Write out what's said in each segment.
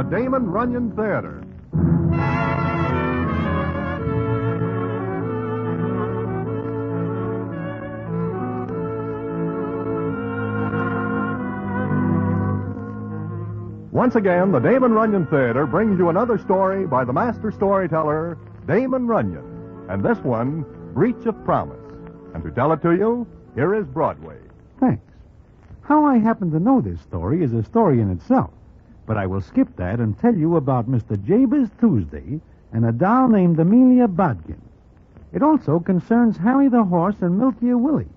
Damon Runyon Theater. Once again, the Damon Runyon Theater brings you another story by the master storyteller, Damon Runyon. And this one, Breach of Promise. And to tell it to you, here is Broadway. Thanks. How I happen to know this story is a story in itself. But I will skip that and tell you about Mr. Jabez Tuesday and a doll named Amelia Bodkin. It also concerns Harry the Horse and Milky Willie.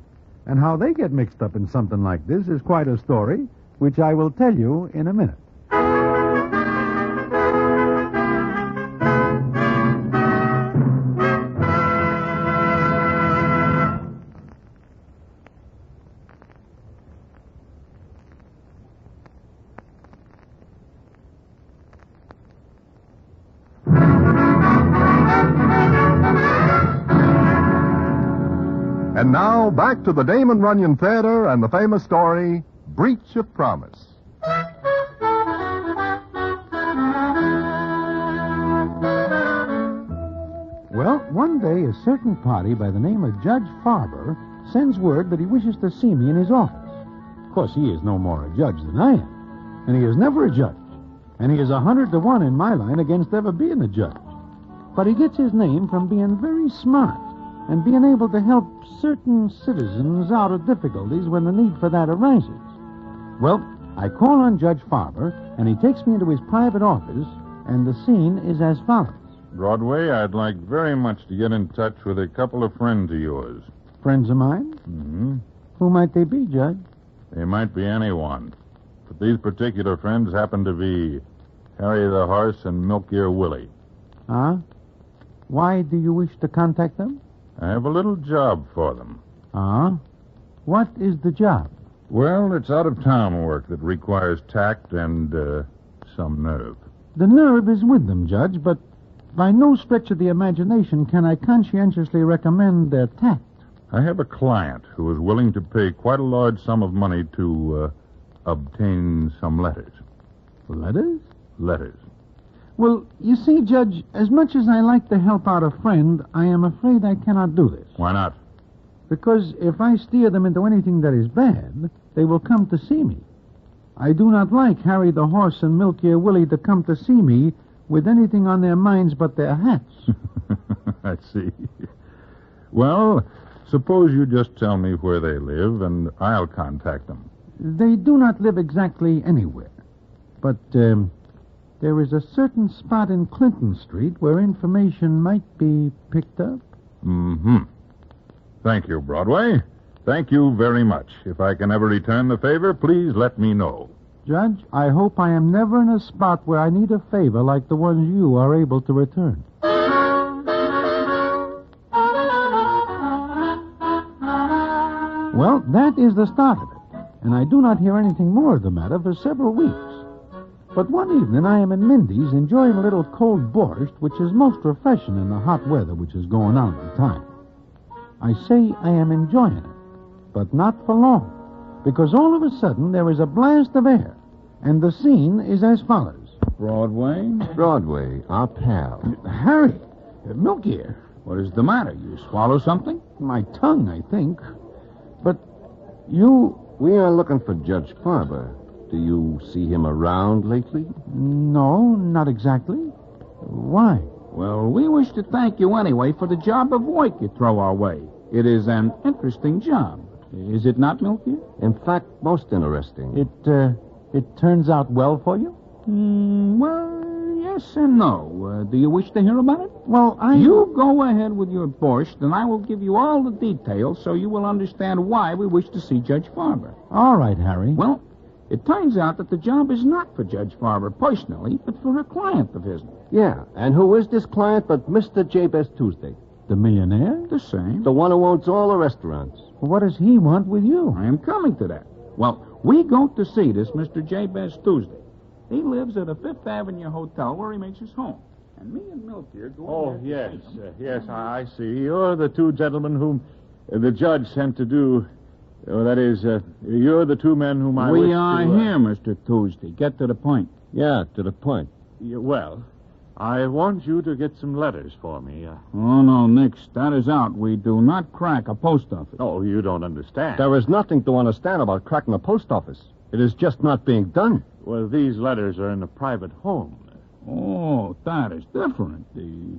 And how they get mixed up in something like this is quite a story, which I will tell you in a minute. And now, back to the Damon Runyon Theater and the famous story, Breach of Promise. Well, one day a certain party by the name of Judge Farber sends word that he wishes to see me in his office. Of course, he is no more a judge than I am, and he is never a judge. And he is 100 to 1 in my line against ever being a judge. But he gets his name from being very smart and being able to help certain citizens out of difficulties when the need for that arises. Well, I call on Judge Farber, and he takes me into his private office, and the scene is as follows. Broadway, I'd like very much to get in touch with a couple of friends of yours. Friends of mine? Mm-hmm. Who might they be, Judge? They might be anyone. But these particular friends happen to be Harry the Horse and Milky Willie. Huh? Why do you wish to contact them? I have a little job for them. What is the job? Well, it's out-of-town work that requires tact and, some nerve. The nerve is with them, Judge, but by no stretch of the imagination can I conscientiously recommend their tact. I have a client who is willing to pay quite a large sum of money to, obtain some letters. Letters? Letters. Well, you see, Judge, as much as I like to help out a friend, I am afraid I cannot do this. Why not? Because if I steer them into anything that is bad, they will come to see me. I do not like Harry the Horse and Milky Willie to come to see me with anything on their minds but their hats. I see. Well, suppose you just tell me where they live, and I'll contact them. They do not live exactly anywhere. But, there is a certain spot in Clinton Street where information might be picked up. Mm-hmm. Thank you, Broadway. Thank you very much. If I can ever return the favor, please let me know. Judge, I hope I am never in a spot where I need a favor like the ones you are able to return. Well, that is the start of it, and I do not hear anything more of the matter for several weeks. But one evening I am in Mindy's enjoying a little cold borscht, which is most refreshing in the hot weather which is going on at the time. I say I am enjoying it, but not for long, because all of a sudden there is a blast of air, and the scene is as follows. Broadway? Broadway, our pal. Harry, Milky, What is the matter? You swallow something? my tongue, I think. But you... We are looking for Judge Farber. Do you see him around lately? No, not exactly. Why? Well, we wish to thank you anyway for the job of work you throw our way. It is an interesting job. Is it not, Milky? In fact, most interesting. It turns out well for you? Well, yes and no. Do you wish to hear about it? Well, You go ahead with your borscht, and I will give you all the details so you will understand why we wish to see Judge Farber. All right, Harry. Well, it turns out that the job is not for Judge Farber personally, but for a client of his. Yeah, and who is this client but Mr. Jabez Tuesday? The millionaire? The same. The one who owns all the restaurants. What does he want with you? I am coming to that. Well, we go to see this Mr. Jabez Tuesday. He lives at a Fifth Avenue hotel where he makes his home. And me and Milky are going Oh, there yes. to see him. Yes, I see. You're the two gentlemen whom the judge sent to do... that is, you're the two men whom I wish We to... are here, Mr. Tuesday. Get to the point. Yeah, to the point. Well, I want you to get some letters for me. Oh, no, Nix. That is out. We do not crack a post office. Oh, you don't understand. There is nothing to understand about cracking a post office. It is just not being done. Well, these letters are in a private home. Oh, that is different.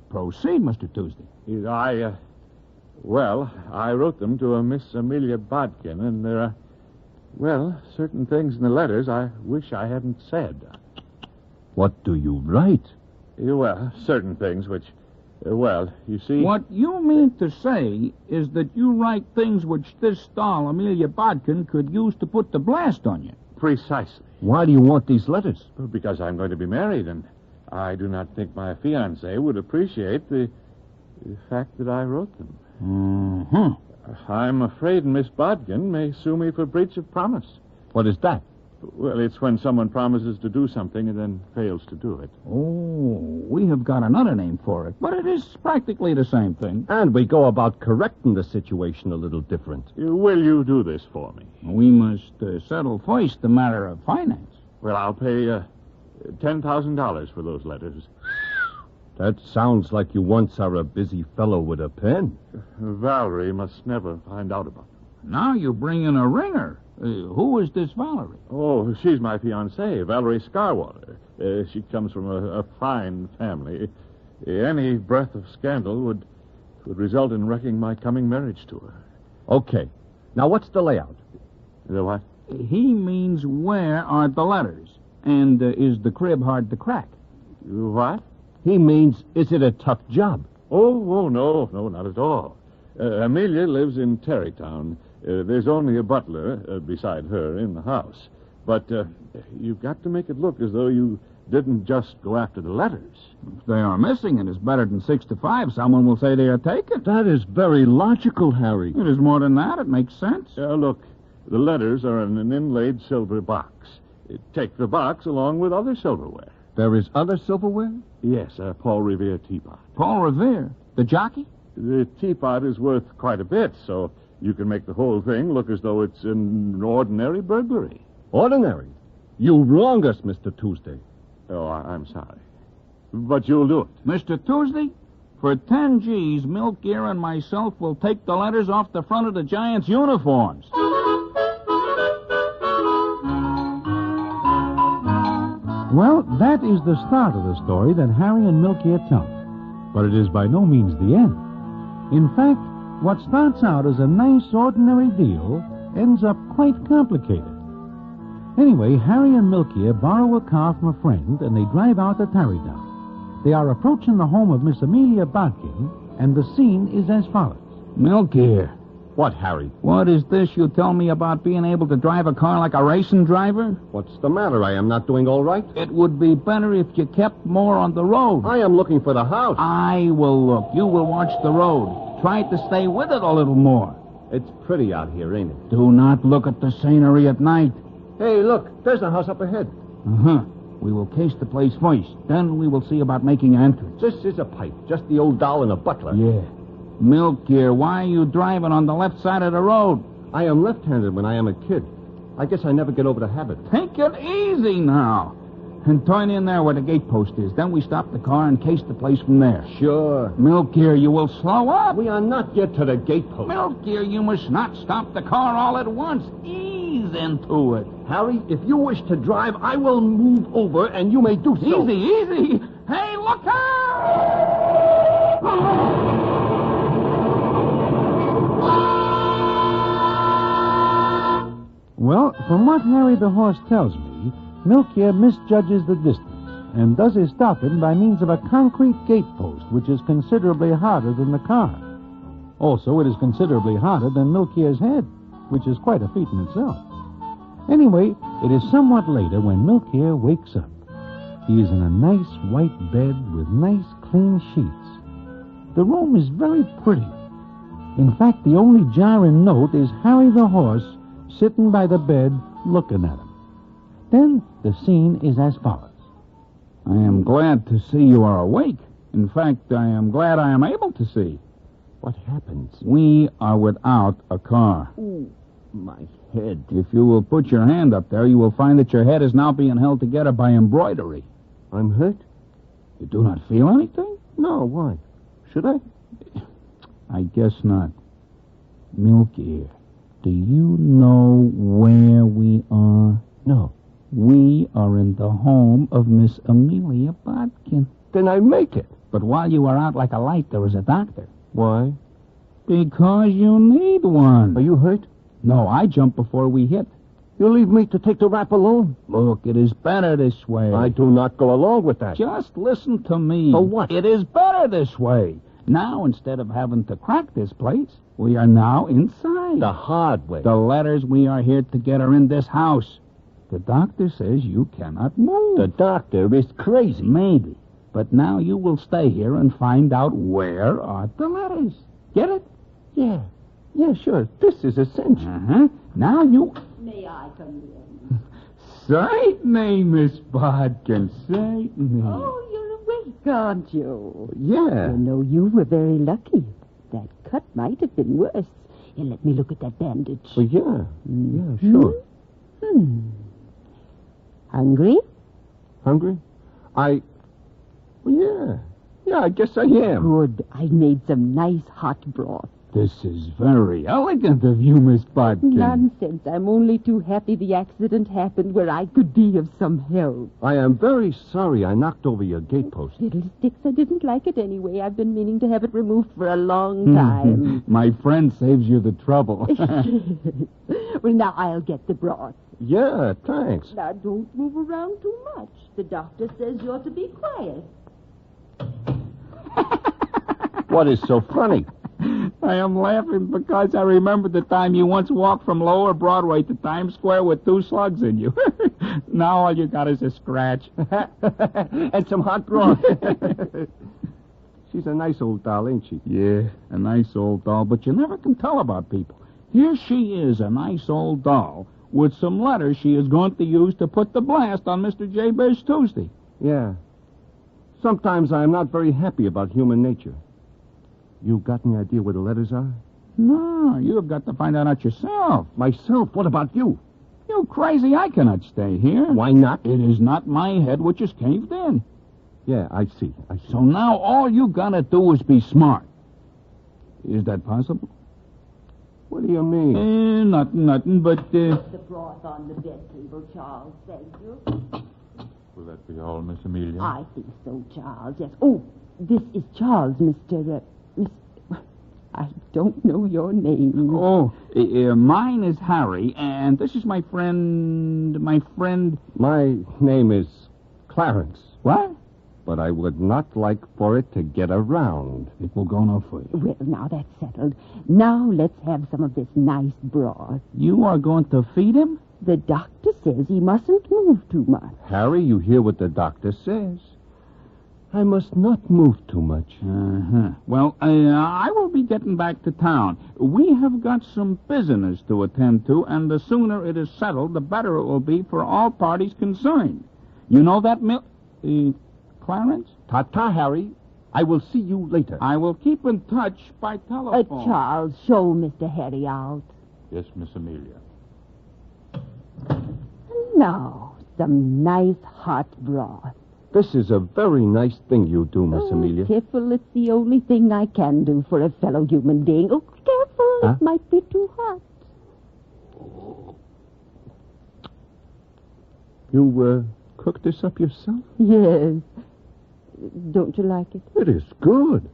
Proceed, Mr. Tuesday. I wrote them to a Miss Amelia Bodkin, and there are, certain things in the letters I wish I hadn't said. What do you write? Certain things which, you see... What you mean to say is that you write things which this doll, Amelia Bodkin, could use to put the blast on you. Precisely. Why do you want these letters? Because I'm going to be married, and I do not think my fiancée would appreciate the fact that I wrote them. Mm-hmm. I'm afraid Miss Bodkin may sue me for breach of promise. What is that? Well, it's when someone promises to do something and then fails to do it. Oh, we have got another name for it, but it is practically the same thing. And we go about correcting the situation a little different. Will you do this for me? We must settle first the matter of finance. Well, I'll pay $10,000 for those letters. That sounds like you once are a busy fellow with a pen. Valerie must never find out about them. Now you bring in a ringer. Who is this Valerie? Oh, she's my fiancée, Valerie Scarwater. She comes from a fine family. Any breath of scandal would result in wrecking my coming marriage to her. Okay. Now, what's the layout? The what? He means where are the letters? And is the crib hard to crack? What? He means, is it a tough job? Oh, no, not at all. Amelia lives in Terrytown. There's only a butler beside her in the house. But you've got to make it look as though you didn't just go after the letters. If they are missing, it is better than 6 to 5. Someone will say they are taken. That is very logical, Harry. It is more than that. It makes sense. Look, the letters are in an inlaid silver box. Take the box along with other silverware. There is other silverware? Yes, a Paul Revere teapot. Paul Revere? The jockey? The teapot is worth quite a bit, so you can make the whole thing look as though it's an ordinary burglary. Ordinary? You wrong us, Mr. Tuesday. Oh, I'm sorry. But you'll do it. Mr. Tuesday, for 10 G's, Milk Gear and myself will take the letters off the front of the Giants' uniforms. Well, that is the start of the story that Harry and Milk Gear tell. But it is by no means the end. In fact, what starts out as a nice, ordinary deal ends up quite complicated. Anyway, Harry and Milk Gear borrow a car from a friend, and they drive out to Tarrytown. They are approaching the home of Miss Amelia Bodkin, and the scene is as follows. Milk Gear. What, Harry? What is this you tell me about being able to drive a car like a racing driver? What's the matter? I am not doing all right? It would be better if you kept more on the road. I am looking for the house. I will look. You will watch the road. Try to stay with it a little more. It's pretty out here, ain't it? Do not look at the scenery at night. Hey, look. There's a house up ahead. Uh-huh. We will case the place first. Then we will see about making an entrance. This is a pipe. Just the old doll and a butler. Yeah. Milk Gear, why are you driving on the left side of the road? I am left-handed when I am a kid. I guess I never get over the habit. Take it easy now. And turn in there where the gate post is. Then we stop the car and case the place from there. Sure. Milk Gear, you will slow up. We are not yet to the gate post. Milk Gear, you must not stop the car all at once. Ease into it. Harry, if you wish to drive, I will move over, and you may do so. Easy. Hey, look out! Well, from what Harry the horse tells me, Milk Gear misjudges the distance and does his stopping by means of a concrete gate post, which is considerably harder than the car. Also, it is considerably harder than Milk Gear's head, which is quite a feat in itself. Anyway, it is somewhat later when Milk Gear wakes up. He is in a nice white bed with nice clean sheets. The room is very pretty. In fact, the only jarring note is Harry the horse sitting by the bed looking at him. Then the scene is as follows. I am glad to see you are awake. In fact, I am glad I am able to see. What happens? We are without a car. Ooh, my head. If you will put your hand up there, you will find that your head is now being held together by embroidery. I'm hurt? You do not feel anything? No, why? Should I? I guess not. Milky, do you know where we are? No. We are in the home of Miss Amelia Bodkin. Then I make it. But while you are out like a light, there is a doctor. Why? Because you need one. Are you hurt? No, I jumped before we hit. You leave me to take the rap alone? Look, it is better this way. I do not go along with that. Just listen to me. For what? It is better this way. Now, instead of having to crack this place, we are now inside. The hard way. The letters we are here to get are in this house. The doctor says you cannot move. The doctor is crazy. Maybe. But now you will stay here and find out where are the letters. Get it? Yeah. Yeah, sure. This is a cinch. Uh-huh. Now you... May I come in? Certainly, Miss Bodkin, certainly. Oh, you're awake, aren't you? Yeah. You know, you were very lucky. That cut might have been worse. Here, let me look at that bandage. Well, yeah. Yeah, sure. Hungry? Hungry? Well, yeah. Yeah, I guess I am. Good. I made some nice hot broth. This is very elegant of you, Miss Bodkin. Nonsense. I'm only too happy the accident happened where I could be of some help. I am very sorry I knocked over your gatepost. Fiddlesticks, I didn't like it anyway. I've been meaning to have it removed for a long time. My friend saves you the trouble. Well, now I'll get the broth. Yeah, thanks. Now, don't move around too much. The doctor says you're to be quiet. What is so funny? I am laughing because I remember the time you once walked from Lower Broadway to Times Square with 2 slugs in you. Now all you got is a scratch. And some hot broth. She's a nice old doll, ain't she? Yeah, a nice old doll, but you never can tell about people. Here she is, a nice old doll, with some letters she is going to use to put the blast on Mr. Jabez Tuesday. Yeah. Sometimes I am not very happy about human nature. You got any idea where the letters are? No, you have got to find out yourself. Myself? What about you? You crazy, I cannot stay here. Why not? It is not my head which is caved in. Yeah, I see. So now all you gotta do is be smart. Is that possible? What do you mean? Nothing, but, The broth on the bed table, Charles. Thank you. Will that be all, Miss Amelia? I think so, Charles. Yes. Oh, this is Charles, Mr. I don't know your name. Oh, mine is Harry, and this is my friend... My name is Clarence. What? But I would not like for it to get around. It will go no further. Well, now that's settled. Now let's have some of this nice broth. You are going to feed him? The doctor says he mustn't move too much. Harry, you hear what the doctor says. I must not move too much. Uh-huh. Well, I will be getting back to town. We have got some business to attend to, and the sooner it is settled, the better it will be for all parties concerned. You know that, Clarence? Ta-ta, Harry. I will see you later. I will keep in touch by telephone. Charles, show Mr. Harry out. Yes, Miss Amelia. Now, some nice hot broth. This is a very nice thing you do, Miss Amelia. Careful, it's the only thing I can do for a fellow human being. Oh, careful, Huh? It might be too hot. You, cooked this up yourself? Yes. Don't you like it? It is good.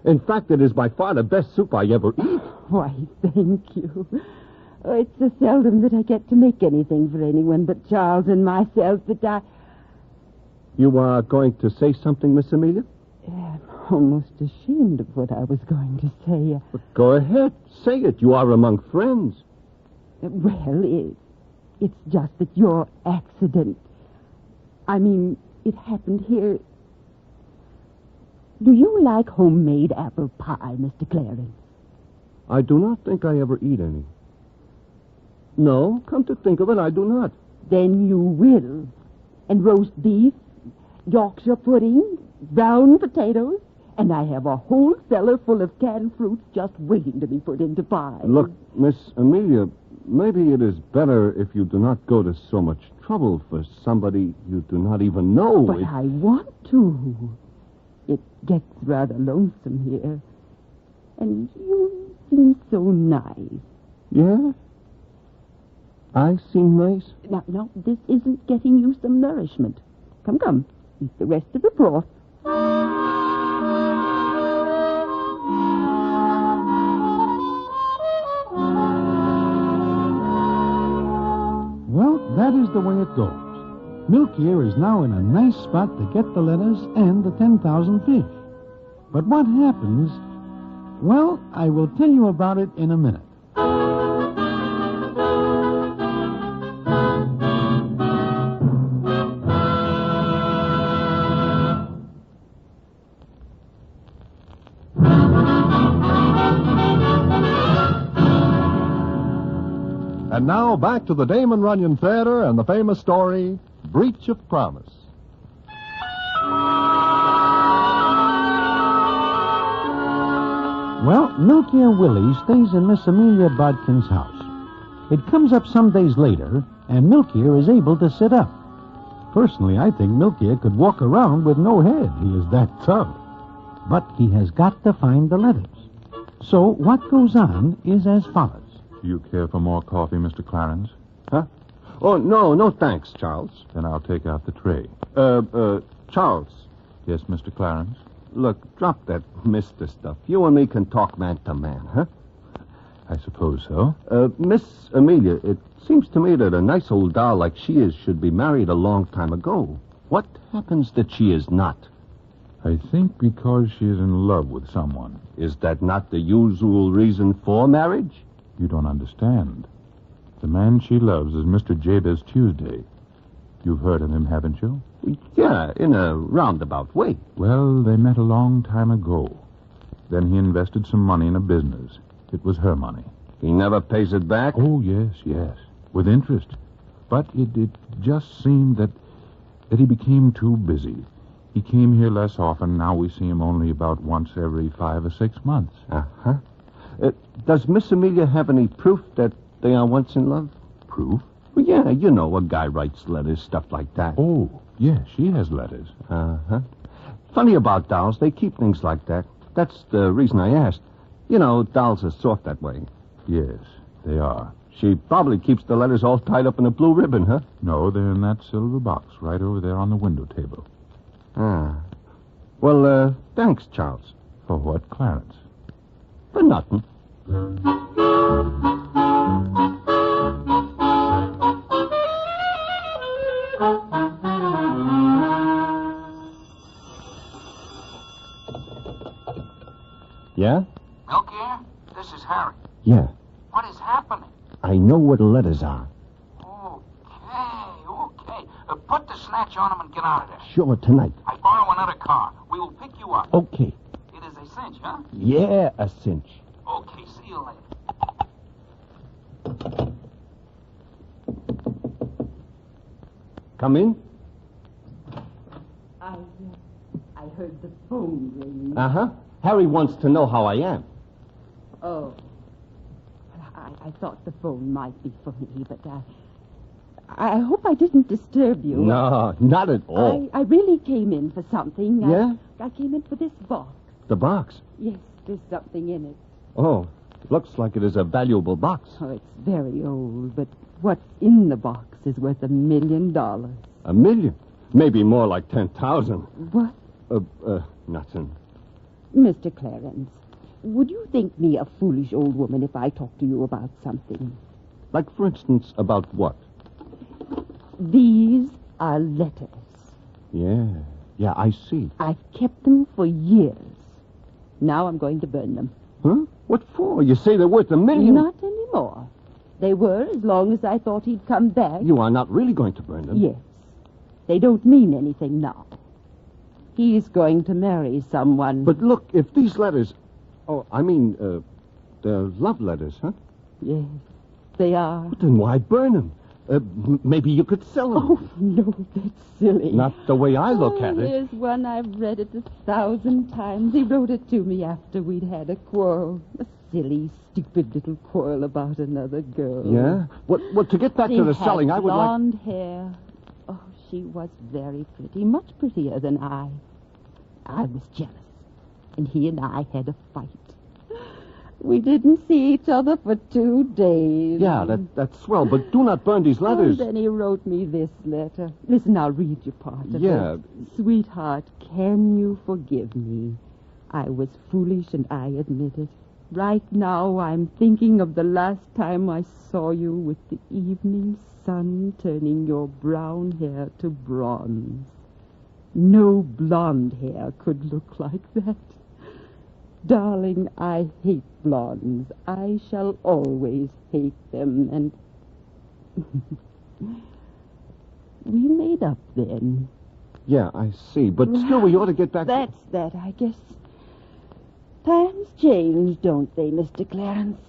In fact, it is by far the best soup I ever eat. Why, thank you. Oh, it's so seldom that I get to make anything for anyone but Charles and myself that You are going to say something, Miss Amelia? I'm almost ashamed of what I was going to say. Go ahead. Say it. You are among friends. Well, it's just that your accident... I mean, it happened here. Do you like homemade apple pie, Mr. Clarence? I do not think I ever eat any. No, come to think of it, I do not. Then you will. And roast beef, Yorkshire pudding, brown potatoes, and I have a whole cellar full of canned fruits just waiting to be put into pie. Look, Miss Amelia, maybe it is better if you do not go to so much trouble for somebody you do not even know. But I want to. It gets rather lonesome here. And you seem so nice. Yeah? I seem nice? Now, this isn't getting you some nourishment. Come. Eat the rest of the broth. Well, that is the way it goes. Milkier is now in a nice spot to get the letters and the 10,000 fish. But what happens? Well, I will tell you about it in a minute. And now back to the Damon Runyon Theater and the famous story, Breach of Promise. Well, Milkier Willie stays in Miss Amelia Bodkin's house. It comes up some days later, and Milkier is able to sit up. Personally, I think Milkier could walk around with no head. He is that tough. But he has got to find the letters. So what goes on is as follows. Do you care for more coffee, Mr. Clarence? Huh? Oh, no thanks, Charles. Then I'll take out the tray. Charles. Yes, Mr. Clarence? Look, drop that Mr. stuff. You and me can talk man to man, huh? I suppose so. Miss Amelia, it seems to me that a nice old doll like she is should be married a long time ago. What happens that she is not? I think because she is in love with someone. Is that not the usual reason for marriage? You don't understand. The man she loves is Mr. Jabez Tuesday. You've heard of him, haven't you? Yeah, in a roundabout way. Well, they met a long time ago. Then he invested some money in a business. It was her money. He never pays it back? Oh, yes. With interest. But it just seemed that he became too busy. He came here less often. Now we see him only about once every 5 or 6 months. Uh-huh. Does Miss Amelia have any proof that they are once in love? Proof? Well, yeah, you know, a guy writes letters, stuff like that. Oh, yes, she has letters. Uh-huh. Funny about dolls, they keep things like that. That's the reason I asked. You know, dolls are soft that way. Yes, they are. She probably keeps the letters all tied up in a blue ribbon, huh? No, they're in that silver box right over there on the window table. Ah. Well, thanks, Charles. For what, Clarence? For nothing. Yeah? Milkier, this is Harry. Yeah. What is happening? I know where the letters are. Okay. Put the snatch on him and get out of there. Sure, tonight. I borrow another car. We will pick you up. Okay. It is a cinch, huh? Yeah, a cinch. Okay, see you later. Come in. I heard the phone ring. Uh-huh. Harry wants to know how I am. Oh. I thought the phone might be for me, but I hope I didn't disturb you. No, not at all. I really came in for something. Yeah? I came in for this box. The box? Yes, there's something in it. Oh, looks like it is a valuable box. Oh, it's very old, but what's in the box is worth $1 million. $1 million? Maybe more like 10,000. What? Nothing. Mr. Clarence, would you think me a foolish old woman if I talked to you about something? Like, for instance, about what? These are letters. Yeah, I see. I've kept them for years. Now I'm going to burn them. Huh? What for? You say they're worth $1 million? Not anymore. They were as long as I thought he'd come back. You are not really going to burn them? Yes. They don't mean anything now. He's going to marry someone. But look, if these letters... Oh, I mean, they're love letters, huh? Yes, they are. But then why burn them? Maybe you could sell them. Oh, no, that's silly. Not the way I look at it. Here's one. I've read it 1,000 times. He wrote it to me after we'd had a quarrel. A silly, stupid little quarrel about another girl. Yeah? Well, to get back She to the had selling, I would like... blonde hair. Oh, she was very pretty, much prettier than I. I was jealous, and he and I had a fight. We didn't see each other for 2 days. Yeah, that's swell, but do not burn these letters. And then he wrote me this letter. Listen, I'll read you part of Yeah. it. Sweetheart, can you forgive me? I was foolish and I admit it. Right now I'm thinking of the last time I saw you with the evening sun turning your brown hair to bronze. No blonde hair could look like that. Darling, I hate blondes. I shall always hate them, and we made up then. Yeah, I see. But still, we ought to get back... That's that, I guess. Times change, don't they, Mr. Clarence?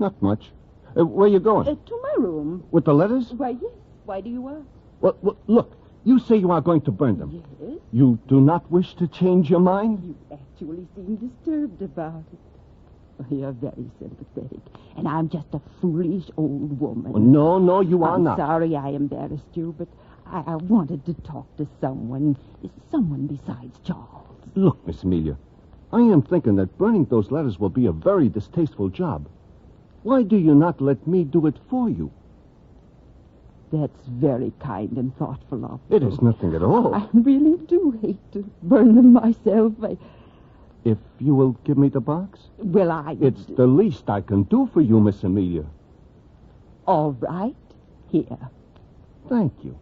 Not much. Where you going? To my room. With the letters? Why, yes. Why do you ask? Well, look. You say you are going to burn them. Yes. You do not wish to change your mind? You actually seem disturbed about it. Oh, you're very sympathetic. And I'm just a foolish old woman. Oh, no, you are I'm not. sorry I embarrassed you, but I wanted to talk to someone besides Charles. Look, Miss Amelia, I am thinking that burning those letters will be a very distasteful job. Why do you not let me do it for you? That's very kind and thoughtful of you. It is nothing at all. I really do hate to burn them myself. If you will give me the box? Well, It's the least I can do for you, Miss Amelia. All right. Here. Thank you.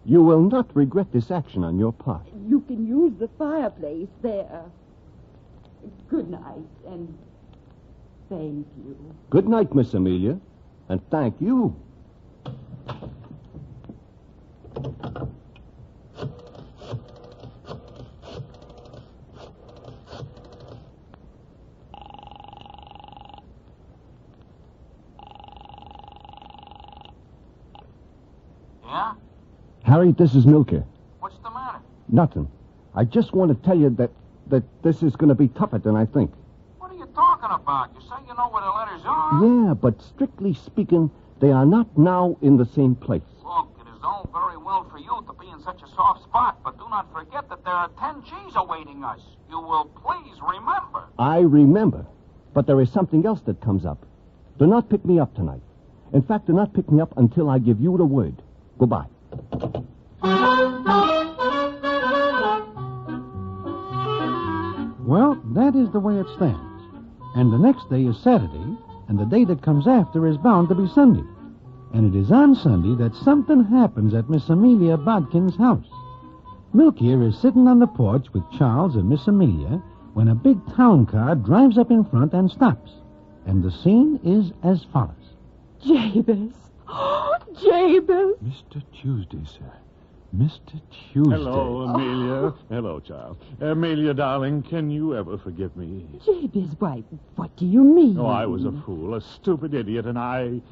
You will not regret this action on your part. You can use the fireplace there. Good night, and thank you. Good night, Miss Amelia, and thank you. Yeah? Harry, this is Milker. What's the matter? Nothing. I just want to tell you that this is going to be tougher than I think. What are you talking about? You say you know where the letters are? Yeah, but strictly speaking, they are not now in the same place. Look, it is all very well for you to be in such a soft spot, but do not forget that there are 10 G's awaiting us. You will please remember. I remember, but there is something else that comes up. Do not pick me up tonight. In fact, do not pick me up until I give you the word. Goodbye. Well, that is the way it stands. And the next day is Saturday, and the day that comes after is bound to be Sunday. And it is on Sunday that something happens at Miss Amelia Bodkin's house. Milk here is sitting on the porch with Charles and Miss Amelia when a big town car drives up in front and stops. And the scene is as follows. Jabez. Oh, Jabez. Mr. Tuesday, sir. Mr. Tuesday. Hello, Amelia. Hello, child. Amelia, darling, can you ever forgive me? Jabez, why, what do you mean? Oh, I was a fool, a stupid idiot, and I...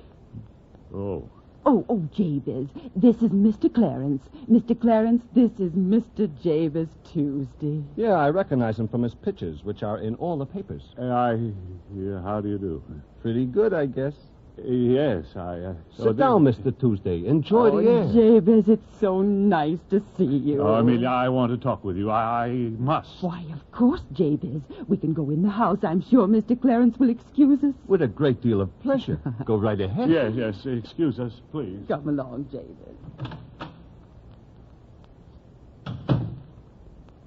Oh. Oh, Jabez, this is Mr. Clarence. Mr. Clarence, this is Mr. Jabez Tuesday. Yeah, I recognize him from his pictures, which are in all the papers. How do you do? Pretty good, I guess. Yes, Sit down, Mr. Tuesday. Enjoy the air. Jabez, it's so nice to see you. Oh, Amelia, I want to talk with you. I must. Why, of course, Jabez. We can go in the house. I'm sure Mr. Clarence will excuse us. With a great deal of pleasure. Go right ahead. Yes, excuse us, please. Come along, Jabez.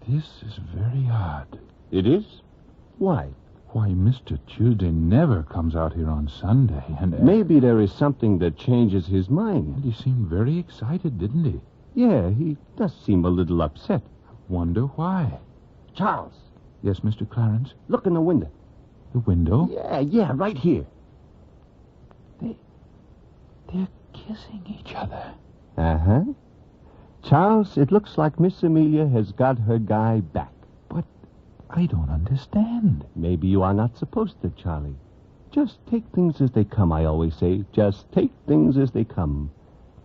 This is very odd. It is? Why? Why, Mr. Tuesday never comes out here on Sunday, and... Maybe there is something that changes his mind. And he seemed very excited, didn't he? Yeah, he does seem a little upset. Wonder why. Charles, Yes, Mr. Clarence? look in the window. The window? Yeah, right here. They're kissing each other. Uh-huh. Charles, it looks like Miss Amelia has got her guy back. But I don't understand. Maybe you are not supposed to, Charlie. Just take things as they come, I always say. Just take things as they come.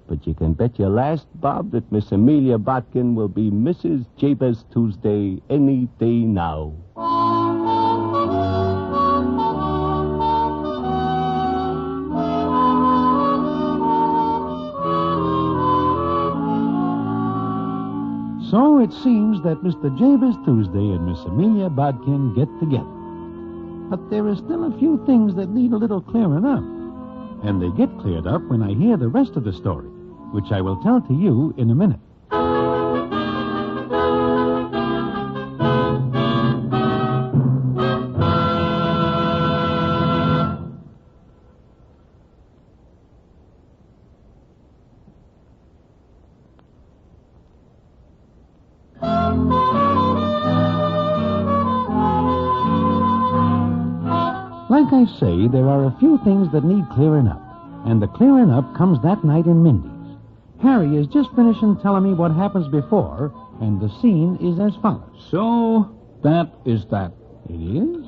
But you can bet your last bob that Miss Amelia Botkin will be Mrs. Jabez Tuesday any day now. So it seems that Mr. Jabez Tuesday and Miss Amelia Bodkin get together. But there are still a few things that need a little clearing up. And they get cleared up when I hear the rest of the story, which I will tell to you in a minute. Like I say, there are a few things that need clearing up, and the clearing up comes that night in Mindy's. Harry is just finishing telling me what happens before, and the scene is as follows. So, that is that. It is?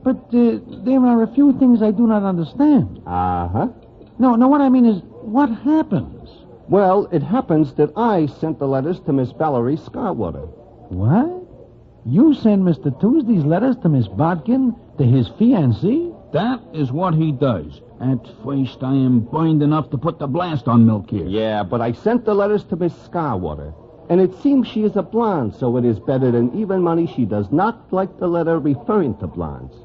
But there are a few things I do not understand. Uh-huh. No, what I mean is, what happens? Well, it happens that I sent the letters to Miss Valerie Scarwater. What? You send Mr. Tuesday's letters to Miss Bodkin, to his fiancée? That is what he does. At first, I am burned enough to put the blast on Milk here. Yeah, but I sent the letters to Miss Scarwater. And it seems she is a blonde, so it is better than even money she does not like the letter referring to blondes.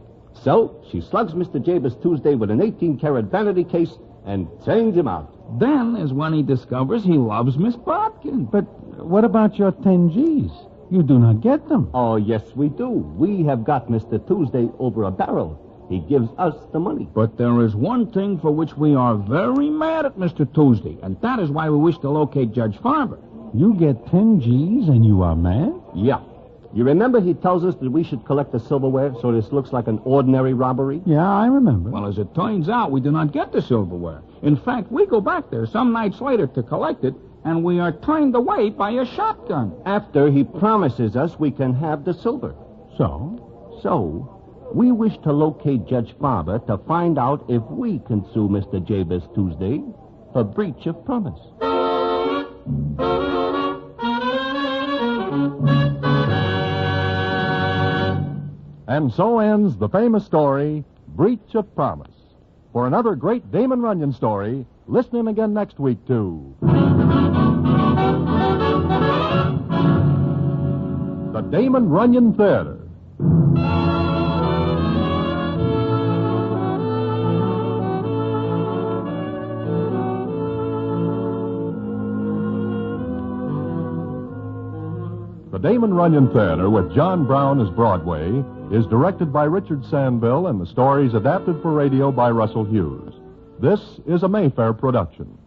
So, she slugs Mr. Jabez Tuesday with an 18-karat vanity case and turns him out. Then is when he discovers he loves Miss Bodkin. But what about your 10 G's? You do not get them. Oh, yes, we do. We have got Mr. Tuesday over a barrel. He gives us the money. But there is one thing for which we are very mad at Mr. Tuesday, and that is why we wish to locate Judge Farber. You get 10 G's and you are mad? Yeah. You remember he tells us that we should collect the silverware so this looks like an ordinary robbery? Yeah, I remember. Well, as it turns out, we do not get the silverware. In fact, we go back there some nights later to collect it, and we are turned away by a shotgun. After he promises us we can have the silver. So, we wish to locate Judge Farber to find out if we can sue Mr. Jabez Tuesday for breach of promise. And so ends the famous story, Breach of Promise. For another great Damon Runyon story, listen in again next week to the Damon Runyon Theater. The Damon Runyon Theater, with John Brown as Broadway, is directed by Richard Sandville, and the story is adapted for radio by Russell Hughes. This is a Mayfair production.